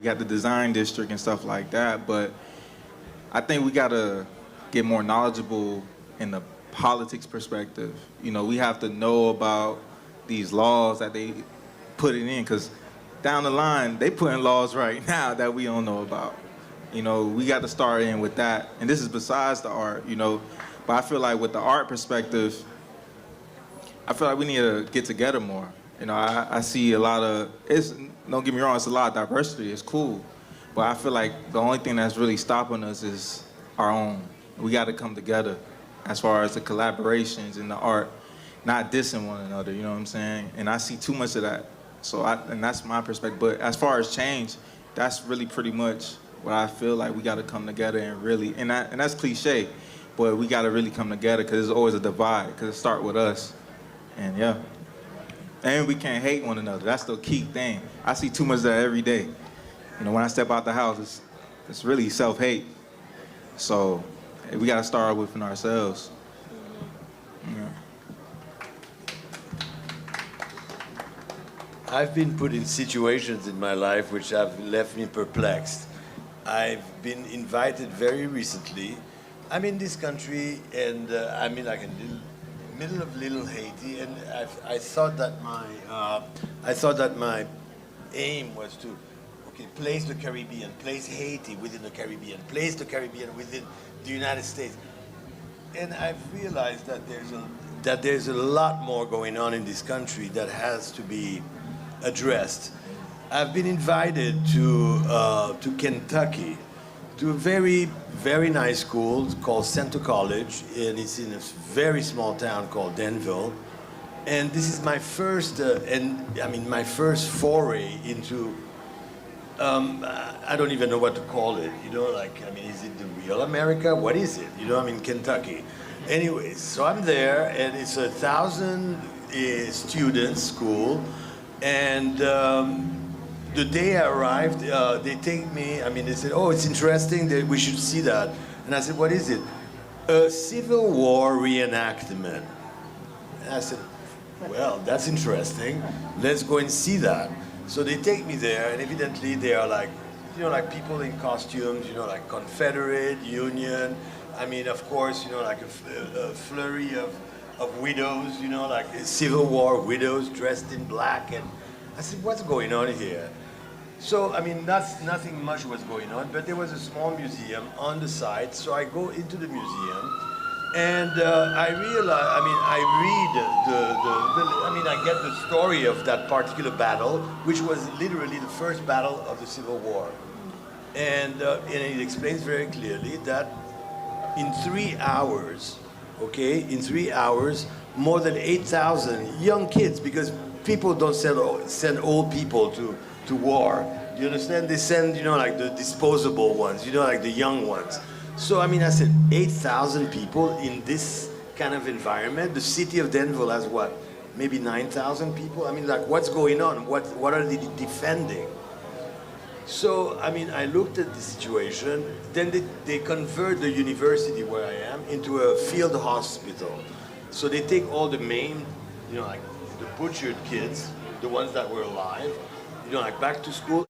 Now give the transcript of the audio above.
We got the design district and stuff like that, but I think we gotta get more knowledgeable in the politics perspective. You know, we have to know about these laws that they put it in, because down the line, they put in laws right now that we don't know about. You know, we got to start in with that. And this is besides the art, you know, but I feel like with the art perspective, I feel like we need to get together more. You know, I see a lot of, don't get me wrong, it's a lot of diversity, it's cool. But I feel like the only thing that's really stopping us is our own. We got to come together as far as the collaborations and the art, not dissing one another, you know what I'm saying? And I see too much of that. And that's my perspective. But as far as change, that's really pretty much what I feel like we got to come together and really, and that's cliche, but we got to really come together because there's always a divide, because it starts with us. And yeah. And we can't hate one another. That's the key thing. I see too much of that every day. You know, when I step out the house, it's really self-hate. So we got to start within ourselves. Yeah. I've been put in situations in my life which have left me perplexed. I've been invited very recently. I'm in this country, and I'm in like a middle of Little Haiti, and I thought that my aim was to place the Caribbean, place Haiti within the Caribbean, place the Caribbean within the United States. And I've realized that there's a lot more going on in this country that has to be addressed. I've been invited to Kentucky, to a very, very nice school called Centre College, and it's in a very small town called Danville. And this is my first, my first foray into, I don't even know what to call it, you know, like, I mean, is it the real America? What is it? You know, I'm in Kentucky. Anyways, so I'm there, and it's a 1,000 students school, and the day I arrived, they take me, they said, oh, it's interesting, that we should see that. And I said, what is it? A Civil War reenactment. And I said, well, that's interesting. Let's go and see that. So they take me there, and evidently they are like, you know, like people in costumes, you know, like Confederate, Union. I mean, of course, you know, like a flurry of widows, you know, like Civil War widows dressed in black. And I said, what's going on here? So, I mean, nothing much was going on, but there was a small museum on the site. So I go into the museum, and I realize, I get the story of that particular battle, which was literally the first battle of the Civil War. And it explains very clearly that in 3 hours, more than 8,000 young kids, because people don't send old people to war. Do you understand? They send, you know, like the disposable ones, you know, like the young ones. So, I said 8,000 people in this kind of environment. The city of Danville has what? Maybe 9,000 people? I mean, like, what's going on? What are they defending? So, I looked at the situation. Then they convert the university where I am into a field hospital. So they take all the main, you know, like the butchered kids, the ones that were alive, you know, like back to school.